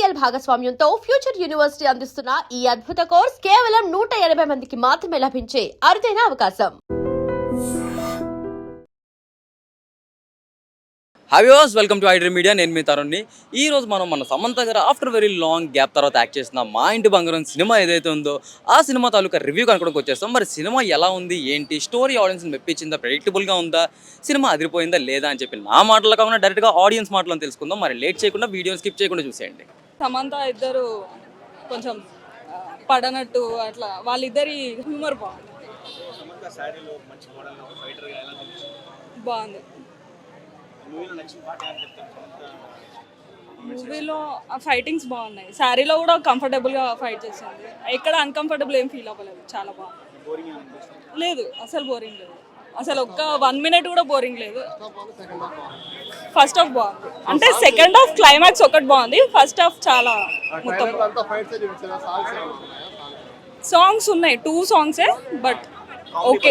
KPL భాగస్వామ్యంతో future university అందిస్తున్న ఈ అద్భుత కోర్స్ కేవలం 180 మందికి మాత్రమే లభించే అరుదైన అవకాశం. Hi viewers, welcome to iDream media. నేను మీ తరుణ్ని. ఈ రోజు మనం మన సమంత గారు ఆఫ్టర్ వెరీ లాంగ్ గ్యాప్ తర్వాత యాక్ట్ చేసిన మా ఇంటి బంగారం సినిమా ఏదైతే ఉందో ఆ సినిమా తాలూకా రివ్యూ కనుకోవడానికి వచ్చేస్తాం. మరి సినిమా ఎలా ఉంది, ఏంటి, స్టోరీ ఆడియన్స్ని మెప్పించిందా, ప్రెడిక్టబుల్గా ఉందా, సినిమా అదిరిపోయిందా లేదా అని చెప్పి నా మాటలు కాకుండా డైరెక్ట్గా ఆడియన్స్ మాటలను తెలుసుకుందాం. మరి లేట్ చేయకుండా వీడియోని స్కిప్ చేయకుండా చూసేయండి. సమంత ఇద్దరు కొంచెం పడనట్టు అట్లా వాళ్ళిద్దరి హ్యూమర్ బాగుంది. మూవీలో ఫైటింగ్స్ బాగున్నాయి. శారీలో కూడా కంఫర్టబుల్గా ఫైట్ చేసింది. ఎక్కడ అన్కంఫర్టబుల్ ఏం ఫీల్ అవ్వలేదు. చాలా బాగుంది. లేదు, అసలు బోరింగ్ లేదు. అసలు ఒక్క 1 minute కూడా బోరింగ్ లేదు. ఫస్ట్ హాఫ్ బాగుంది, అంటే సెకండ్ హాఫ్ క్లైమాక్స్ ఒకటి బాగుంది. ఫస్ట్ హాఫ్ చాలా మొత్తం సాంగ్స్ ఉన్నాయి, 2 సాంగ్సే, బట్ ఓకే.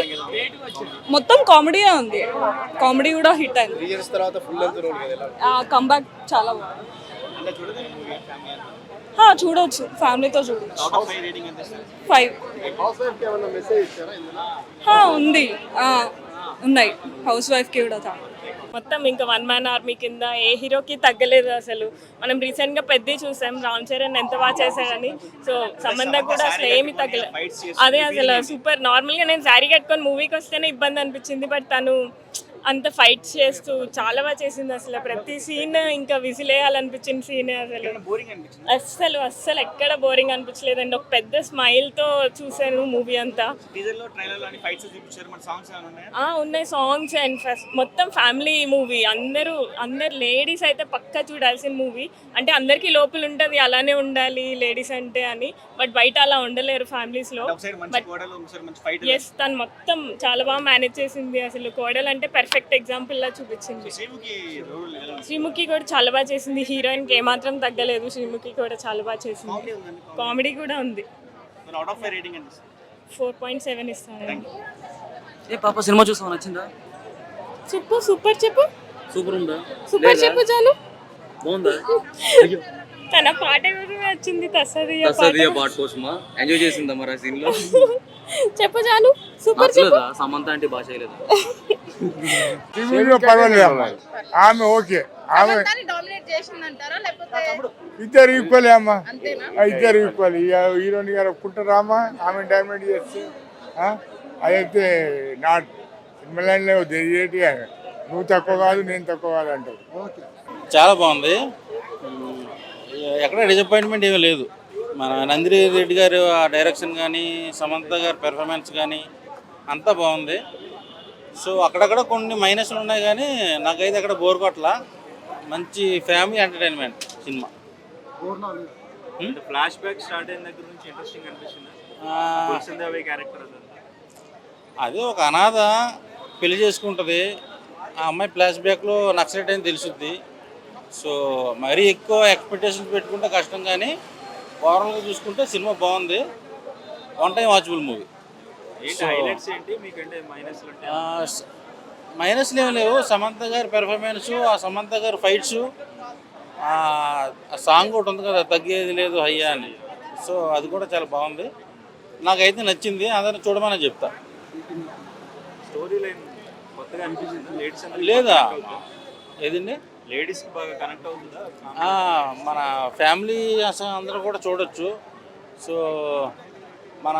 మొత్తం కామెడీయే ఉంది. కామెడీ కూడా హిట్ అయింది. కంబ్యాక్ చాలా బాగుంది. చూడొచ్చు, ఫ్యామిలీతో చూడొచ్చు. 5 ఉంది, ఉన్నాయి. హౌస్ వైఫ్కి కూడా చాలా. మొత్తం ఇంకా 1 man ఆర్మీ కింద ఏ హీరోకి తగ్గలేదు అసలు. మనం రీసెంట్గా పెద్ద చూసాం, రామ్ చరణ్ ఎంత బాగా చేశాడని. సో సంబంధం కూడా అసలు ఏమి తగ్గలేదు. అదే అసలు సూపర్. నార్మల్గా నేను శారీ కట్టుకొని మూవీకి వస్తేనే ఇబ్బంది అనిపించింది, బట్ తను అంత ఫైట్స్ చేస్తూ చాలా బాగా చేసింది. అసలు ప్రతి సీన్ ఇంకా విసిలేయాలనిపించిన సీన్. అసలు అస్సలు ఎక్కడ బోరింగ్ అనిపించలేదండి. ఒక పెద్ద స్మైల్తో చూసాను మూవీ అంతా. ఉన్నాయి సాంగ్స్ అండ్ ఫస్ట్ మొత్తం ఫ్యామిలీ మూవీ. అందరు లేడీస్ అయితే పక్కా చూడాల్సిన మూవీ. అంటే అందరికీ లోపల ఉంటుంది అలానే ఉండాలి లేడీస్ అంటే అని, బట్ బయట అలా ఉండలేరు ఫ్యామిలీస్లో. ఎస్, తను మొత్తం చాలా బాగా మేనేజ్ చేసింది. అసలు కోడలు అంటే పర్ఫెక్ట్ ఎగ్జాంపుల్ లా చూపించింది. శ్రీముఖి కూడా చాలా బాగా చేసింది. హీరోయిన్కి ఏమాత్రం తగ్గలేదు. శ్రీముఖి కూడా చాలా బాగా చేసింది. కామెడీ కూడా ఉంది. 4.7 ఇస్తాను. ఏ పాప, సినిమా చూసావా, నచ్చిందా? చెప్పు, సూపర్ చెప్పు. సూపర్ ఉందా? సూపర్ చెప్పు చాలు. బాగుందా? తన పాట కోసమే వచ్చింది. తస్సదియా పాట కోసమా? ఎంజాయ్ చేసిందా మరి ఆ సీన్ లో? చెప్పు చాలు. సూపర్ చెప్పు. సమంత అంటే బాగా చేయలేదు. ఆమె ఓకే, ఆమె ఇద్దరు ఈక్వల్ అమ్మా, ఇద్దరు ఈక్వల్. హీరోని గారు ఒప్పుకుంటారామా, ఆమె డైమండ్ చేస్తే అదైతే నాట్ సినిమా లైన్లో తెలియటి. నువ్వు తక్కువ కాదు, నేను తక్కువ కాదు అంటావు. చాలా బాగుంది. ఎక్కడ డిసప్పాయింట్మెంట్ ఏమీ లేదు. మన నందిని రెడ్డి గారు ఆ డైరెక్షన్ కానీ, సమంత గారి పెర్ఫార్మెన్స్ కానీ అంతా బాగుంది. సో అక్కడక్కడ కొన్ని మైనస్లు ఉన్నాయి, కానీ నాకైతే అక్కడ బోర్ కొట్ల. మంచి family entertainment cinema. Flash back start అయిన దగ్గర నుంచి ఇంట్రెస్టింగ్ అనిపిస్తుంది. అదే ఒక అనాథ పెళ్లి చేసుకుంటుంది. ఆ అమ్మాయి ఫ్లాష్ బ్యాక్లో నక్సలైట్ అని తెలుసుద్ది. సో మరీ ఎక్కువ ఎక్స్పెక్టేషన్స్ పెట్టుకుంటే కష్టం, కానీ ఓవరాల్గా చూసుకుంటే సినిమా బాగుంది. 1 time వాచబుల్ మూవీ. మైనస్లు ఏమి లేవు. సమంత గారి పెర్ఫార్మెన్స్, ఆ సమంత గారి ఫైట్స్, ఆ సాంగ్ ఒకటి ఉంది కదా, తగ్గేది లేదు హయ్యా అని. సో అది కూడా చాలా బాగుంది. నాకైతే నచ్చింది. అందరిని చూడమని చెప్తా. స్టోరీ లైన్ కొత్తగా అనిపించింది. లేడీస్ లేదా ఏదండి, లేడీస్ బాగా కనెక్ట్ అవుతుందా? మన ఫ్యామిలీ అసలు అందరూ కూడా చూడొచ్చు. సో మన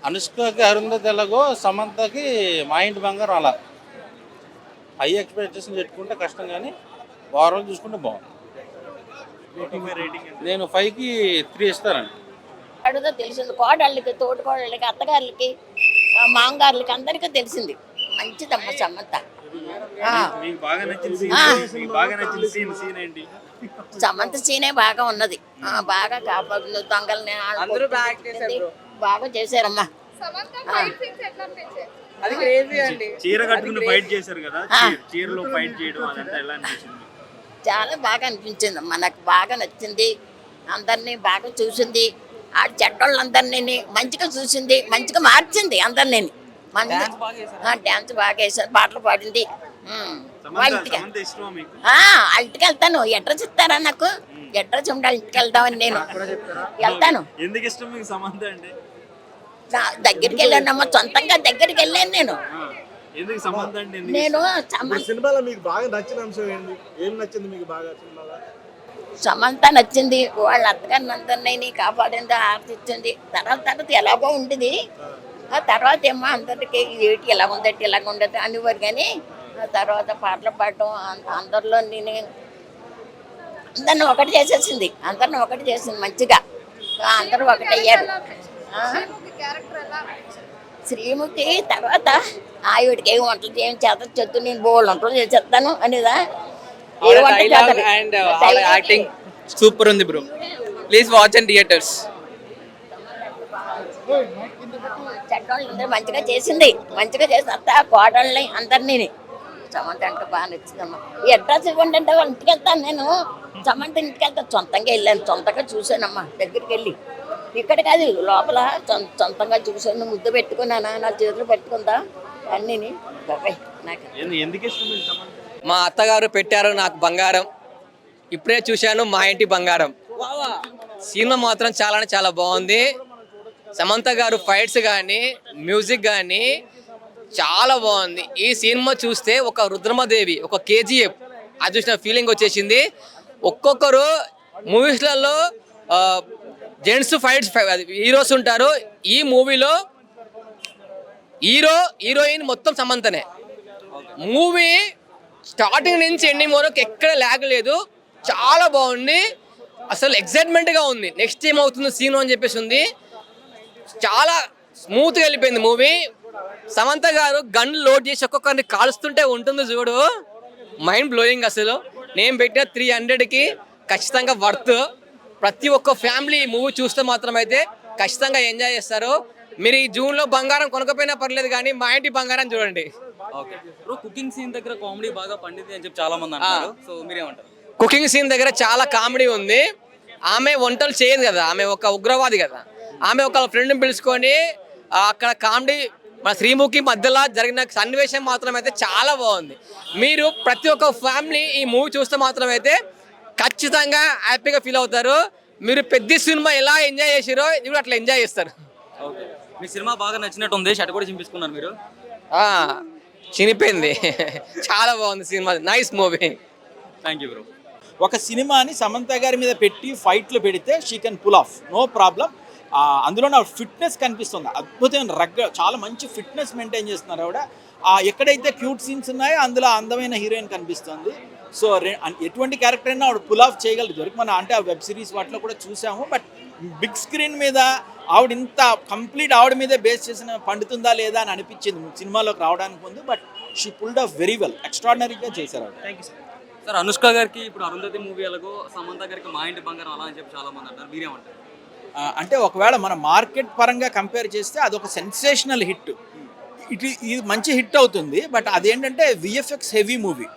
అనుష్కకి అరుంధతి ఎలాగో సమంతకి మా ఇంటి బంగారం అలా. హై ఎక్స్పెక్టేషన్ పెట్టుకుంటే కష్టం, కానీ ఓవరాల్ చూసుకుంటే బాగుంది. నేను 5కి 3 ఇస్తానండి. అడుగుతా తెలిసింది. కోడళ్ళకి, తోటి కోడళ్ళకి, అత్తగారులకి, మామగారులకి అందరికీ తెలిసింది. మంచిదమ్మ సమంత. సమంత సీనే బాగా ఉన్నది. బాగా కాపాడు దొంగల్ని బాగా చేశారమ్మా. చీర కట్టుకుని ఫైట్ చేశారు కదా, చీరలో ఫైట్ చేయడం అదంతా ఎలా అనిపించింది? చాలా బాగా అనిపించింది అమ్మా. నాకు బాగా నచ్చింది. అందరినీ బాగా చూసింది. ఆ చెడ్డోళ్ళందరినీ మంచిగా చూసింది, మంచిగా మార్చింది అందరినీ. డ్యాన్స్ బాగా వేసారు, పాటలు పాడింది. ఇంటికి వెళ్తాను. అడ్రస్ ఇస్తారా నాకు? అడ్రస్ ఉండాలి ఇంటికి వెళ్దామని నేను వెళ్తాను. ఎందుకు ఇష్టం మీకు సమంత అంటే? నా దగ్గరికి వెళ్ళానమ్మా, సొంతంగా దగ్గరికి వెళ్ళాను నేను. ఎందుకు సమంత అంటే ఎందుకు నేను సినిమాలో మీకు బాగా నచ్చిన అంశం ఏంటి? ఏం నచ్చింది మీకు బాగా సినిమాలో? సమంత నచ్చింది. వాళ్ళ అత్తగారిని అందరినీ కాపాడింది, ఆర్తిచ్చింది. తర్వాత ఎలాగో ఉంటుంది. ఆ తర్వాత ఏమో అందరికి ఏంటి ఎలా ఉందట్టి ఎలాగ ఉండదు అనేవారు. కానీ ఆ తర్వాత పాటలు పాడటం అందరిలో నేను అందరిని ఒకటి చేసేసింది. మంచిగా అందరూ ఒకటయ్యారు. శ్రీముఖి తర్వాత ఆవిడకి ఏం వంటలు ఏం చేత చెప్తూ నేను బోళ్ళు వంటలు చేసేస్తాను అనేదా. ఏ వంట చేతది? అండ్ యాక్టింగ్ సూపర్ ఉంది bro. Please watch and theatres. చెడ్డోళ్ళు మంచిగా చేసింది. మంచిగా చేసి అత్త కోడళ్ళని అందరినీ సమంత అంటే బాగా నచ్చిందమ్మా. ఈ అడ్రస్ ఇవ్వండి అంటే వాళ్ళ ఇంటికి వెళ్తాను నేను. సమంత ఇంటికి వెళ్తాను. సొంతంగా వెళ్ళాను, సొంతంగా చూసానమ్మా దగ్గరికి వెళ్ళి. ఇక్కడ కాదు లోపల సొంతంగా చూసాను. ముద్దు పెట్టుకున్నానా, నా చేతులు పెట్టుకుందా అన్నీని. బాబాయ్ నాకు ఎందుకు ఇష్టం మీకు సమంత? మా అత్తగారు పెట్టారు నాకు బంగారం. ఇప్పుడే చూశాను మా ఇంటి బంగారం. సినిమా మాత్రం చాలా బాగుంది. సమంత గారు ఫైట్స్ కానీ మ్యూజిక్ కానీ చాలా బాగుంది. ఈ సినిమా చూస్తే ఒక రుద్రమదేవి, ఒక కేజీఎఫ్ అది చూసిన ఫీలింగ్ వచ్చేసింది. ఒక్కొక్కరు మూవీస్లలో జెంట్స్ ఫైట్స్ హీరోస్ ఉంటారు. ఈ మూవీలో హీరోయిన్ మొత్తం సమంతనే. మూవీ స్టార్టింగ్ నుంచి ఎండింగ్ వరకు ఎక్కడ ల్యాగ్ లేదు. చాలా బాగుంది. అసలు ఎక్సైట్మెంట్గా ఉంది. నెక్స్ట్ ఏం అవుతుంది సీన్ అని చెప్పేసి ఉంది. చాలా స్మూత్గా వెళ్ళిపోయింది మూవీ. సమంత గారు గన్ లోడ్ చేసి ఒక్కొక్కరిని కాలుస్తుంటే ఉంటుంది చూడు, మైండ్ బ్లోయింగ్. అసలు నేను పెట్టిన 300కి ఖచ్చితంగా వర్త్. ప్రతి ఒక్క ఫ్యామిలీ మూవీ చూస్తే మాత్రం అయితే ఖచ్చితంగా ఎంజాయ్ చేస్తారు. మీరు ఈ జూన్లో బంగారం కొనకపోయినా పర్లేదు కానీ మా ఇంటి బంగారం చూడండి. ఓకే బ్రో, కుకింగ్ సీన్ దగ్గర కామెడీ బాగా పండింది అని చెప్పి చాలా మంది అంటారు. సో మీరేమంటారు? కుకింగ్ సీన్ దగ్గర చాలా కామెడీ ఉంది. ఆమె వంటలు చేయదు కదా, ఆమె ఒక ఉగ్రవాది కదా. ఆమె ఒక ఫ్రెండ్ని పిలుచుకొని అక్కడ కామెడీ మన శ్రీముఖి మధ్యలో జరిగిన సన్నివేశం మాత్రం అయితే చాలా బాగుంది. మీరు ప్రతి ఒక్క ఫ్యామిలీ ఈ మూవీ చూస్తే మాత్రం అయితే ఖచ్చితంగా హ్యాపీగా ఫీల్ అవుతారు. మీరు పెద్ద సినిమా ఎలా ఎంజాయ్ చేసారో ఇది కూడా అట్లా ఎంజాయ్ చేస్తారు. ఓకే, మీ సినిమా బాగా నచ్చినట్టు ఉంది. షర్ట్ కూడా చింపించుకున్నారు మీరు. చినిపోయింది. చాలా బాగుంది సినిమా. Nice movie. Thank you bro. ఒక సినిమాని సమంత గారి మీద పెట్టి ఫైట్లు పెడితే she can pull off, no problem. అందులో నా ఫిట్నెస్ కనిపిస్తుంది. అద్భుతమైన చాలా మంచి ఫిట్నెస్ మెయింటైన్ చేస్తున్నారు ఆవిడ. ఎక్కడైతే క్యూట్ సీన్స్ ఉన్నాయో అందులో అందమైన హీరోయిన్ కనిపిస్తుంది. సో ఎటువంటి క్యారెక్టర్ అయినా ఆవిడ పుల్ ఆఫ్ చేయగలదు. దొరికి మన అంటే ఆ వెబ్ సిరీస్ వాటిలో కూడా చూసాము. బట్ బిగ్ స్క్రీన్ మీద ఆవిడ ఇంత కంప్లీట్ ఆవిడ మీదే బేస్ చేసిన పండుతుందా లేదా అని అనిపించింది సినిమాలోకి రావడానికి ముందు. But she pulled off very well, ఎక్స్ట్రాడినరీగా చేశారు ఆవిడ. Thank you sir. Sir, Anushka గారికి ఇప్పుడు అరుంధతి మూవీ ఎలాగో సమంత గారికి మా ఇంటి బంగారం అలా అని చెప్పి చాలా మంది అంటారు. మీరేమంటారు? అంటే ఒకవేళ మన మార్కెట్ పరంగా కంపేర్ చేస్తే అదొక సెన్సేషనల్ హిట్. ఇది మంచి హిట్ అవుతుంది. బట్ అదేంటంటే విఎఫ్ఎక్స్ హెవీ మూవీ,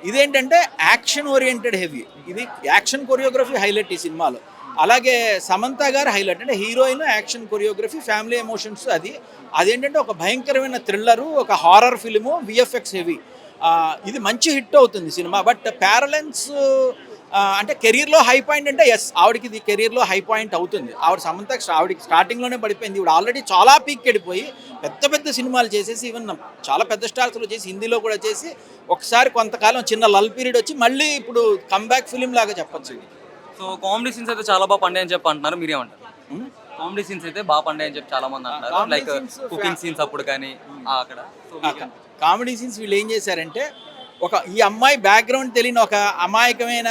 ఇదేంటంటే యాక్షన్ ఓరియంటెడ్ హెవీ. ఇది యాక్షన్ కొరియోగ్రఫీ హైలైట్ ఈ సినిమాలో. అలాగే సమంత గారు హైలైట్, అంటే heroine, action choreography, family emotions. అదేంటంటే ఒక భయంకరమైన థ్రిల్లరు, ఒక హారర్ ఫిల్ము, విఎఫ్ఎక్స్ హెవీ. ఇది మంచి హిట్ అవుతుంది సినిమా. బట్ ప్యారలెన్స్ అంటే కెరీర్లో హై పాయింట్ అంటే ఎస్, ఆవిడకి ఇది కెరీర్లో హై పాయింట్ అవుతుంది. ఆవిడకి స్టార్టింగ్లోనే పడిపోయింది. ఇప్పుడు ఆల్రెడీ చాలా పీక్ వెళ్ళిపోయి పెద్ద సినిమాలు చేసేసి, ఈవెన్ చాలా పెద్ద స్టార్స్లో చేసి, హిందీలో కూడా చేసి, ఒకసారి కొంతకాలం చిన్న లల్ పీరియడ్ వచ్చి మళ్ళీ ఇప్పుడు కమ్బ్యాక్ ఫిలిం లాగా చెప్పచ్చు. సో కామెడీ సీన్స్ అయితే చాలా బాగా పండాయని చెప్పి అంటున్నారు. మీరేమంటారు? కామెడీ సీన్స్ అయితే బాగా పండాయని చెప్పి చాలా మంది అంటారు. లైక్ కుకింగ్ సీన్స్ అప్పుడు కానీ అక్కడ కామెడీ సీన్స్ వీళ్ళు ఏం చేశారంటే, ఈ అమ్మాయి బ్యాక్గ్రౌండ్ తెలియని ఒక అమాయకమైన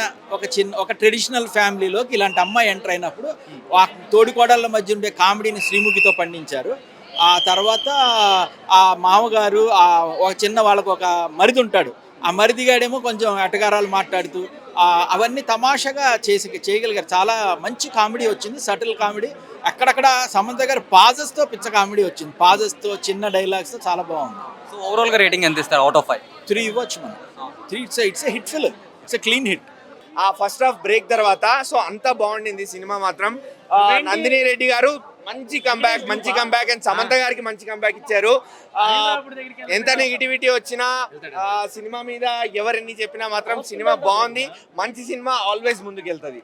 ఒక ట్రెడిషనల్ ఫ్యామిలీలోకి ఇలాంటి అమ్మాయి ఎంటర్ అయినప్పుడు ఆ తోడికోడళ్ళ మధ్య ఉండే కామెడీని శ్రీముఖితో పండించారు. ఆ తర్వాత ఆ మామగారు ఒక చిన్న వాళ్ళకు ఒక మరిది ఉంటాడు. ఆ మరిదిగాడేమో కొంచెం ఎటగారాలు మాట్లాడుతూ అవన్నీ తమాషాగా చేయగలిగారు. చాలా మంచి కామెడీ వచ్చింది, సటిల్ కామెడీ. అక్కడక్కడ సమంత గారు పాజెస్తో పిచ్చ కామెడీ వచ్చింది. పాజెస్తో చిన్న డైలాగ్స్తో చాలా బాగుంది. సో ఓవరాల్గా రేటింగ్ ఎంత ఇస్తారు అవుట్ ఆఫ్ 5? 3 ఇవ్వచ్చు మనం. 3 it's a hit film, it's a clean hit. ఆ ఫస్ట్ హాఫ్ బ్రేక్ తర్వాత సో అంతా బాగుండింది సినిమా మాత్రం. నందిని రెడ్డి గారు మంచి కంబ్యాక్ అండ్ సమంత గారికి మంచి కంబ్యాక్ ఇచ్చారు. ఎంత నెగిటివిటీ వచ్చినా సినిమా మీద ఎవరెన్ని చెప్పినా మాత్రం సినిమా బాగుంది. మంచి సినిమా ఆల్వేస్ ముందుకెళ్తుంది.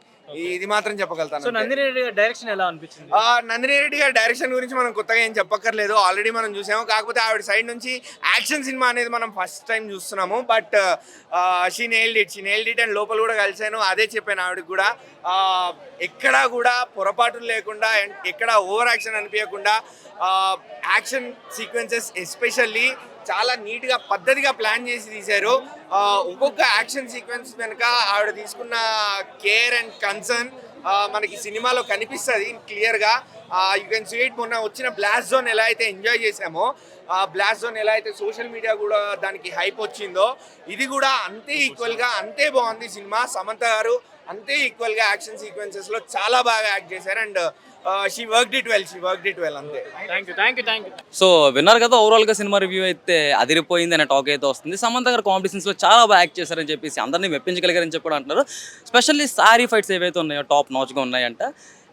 ఇది మాత్రం చెప్పగలుగుతాను సో అంతే. నందిని రెడ్డి గారి డైరెక్షన్ ఎలా అనిపించింది? నందిని రెడ్డి గారి డైరెక్షన్ గురించి మనం కొత్తగా ఏం చెప్పక్కర్లేదు, ఆల్రెడీ మనం చూసాము. కాకపోతే ఆవిడ సైడ్ నుంచి యాక్షన్ సినిమా అనేది మనం ఫస్ట్ టైం చూస్తున్నాము. But she nailed it and లోపల కూడా కలిసాను, అదే చెప్పాను ఆవిడకి కూడా. ఎక్కడా కూడా పొరపాటులు లేకుండా అండ్ ఎక్కడ ఓవర్ యాక్షన్ అనిపించకుండా యాక్షన్ సీక్వెన్సెస్ ఎస్పెషల్లీ చాలా నీట్గా పద్ధతిగా ప్లాన్ చేసి తీశారు. ఒక్కొక్క యాక్షన్ సీక్వెన్స్ వెనుక ఆవిడ తీసుకున్న కేర్ అండ్ కన్సర్న్ మనకి సినిమాలో కనిపిస్తుంది క్లియర్గా. You can see it. మొన్న వచ్చిన బ్లాస్ట్ జోన్ ఎలా అయితే ఎంజాయ్ చేసామో, ఆ బ్లాస్ట్ జోన్ ఎలా అయితే సోషల్ మీడియా కూడా దానికి హైప్ వచ్చిందో, ఇది కూడా అంతే ఈక్వల్గా అంతే బాగుంది సినిమా. సమంత గారు అంతే ఈక్వల్గా యాక్షన్ సీక్వెన్సెస్లో చాలా బాగా యాక్ట్ చేశారు and she worked it well అంతే. Thank you. సో విన్నారు కదా, ఓవరాల్గా సినిమా రివ్యూ అయితే అదిరిపోయింది అనే టాక్ అయితే వస్తుంది. సమంత గారు కాంపిటీషన్స్లో చాలా బాగా యాక్ట్ చేశారని చెప్పేసి అందరినీ మెప్పించగలిగారని చెప్పి కూడా అంటున్నారు. స్పెషల్లీ సారీ ఫైట్స్ ఏవైతే ఉన్నాయో టాప్ నాచ్గా ఉన్నాయంట.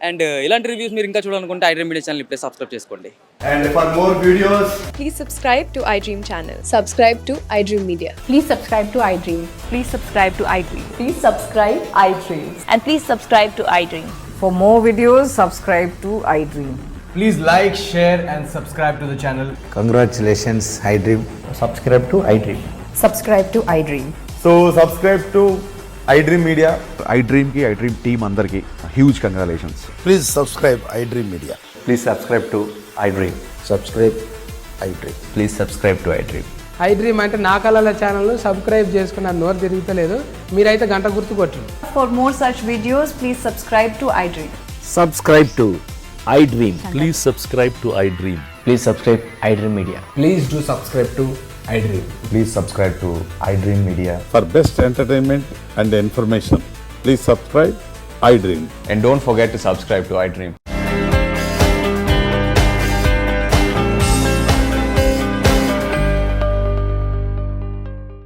అండ్ ఇలాంటి రివ్యూస్ మీరు ఇంకా చూడాలనుకుంటే ఐడ్రీమ్ మీడియా ఛానల్ ఇప్పుడే సబ్స్క్రైబ్ చేసుకోండి. And for more videos, Please subscribe to iDream channel. Subscribe to iDream Media. Please subscribe to iDream. Please subscribe to iDream. Please subscribe iDream. And please subscribe to iDream. For more videos, subscribe to iDream. please like, share and subscribe to the channel. Congratulations, iDream. Subscribe to iDream. Subscribe to iDream. So subscribe to iDream Media. iDream team andarki huge congratulations. Please subscribe iDream Media. Please subscribe to iDream. Subscribe iDream. Please subscribe to iDream. iDream అంటే నా కళల channel subscribe చేసుకున్న నోరు తిరుగుతలేదు, మీరైతే గంట గుర్తు కొట్టండి. For more such videos, please subscribe to iDream. Subscribe to iDream. Please subscribe to iDream. Please subscribe iDream Media. Please do subscribe to iDream. Please subscribe to iDream Media. For best entertainment and information, please subscribe iDream. And don't forget to subscribe to iDream.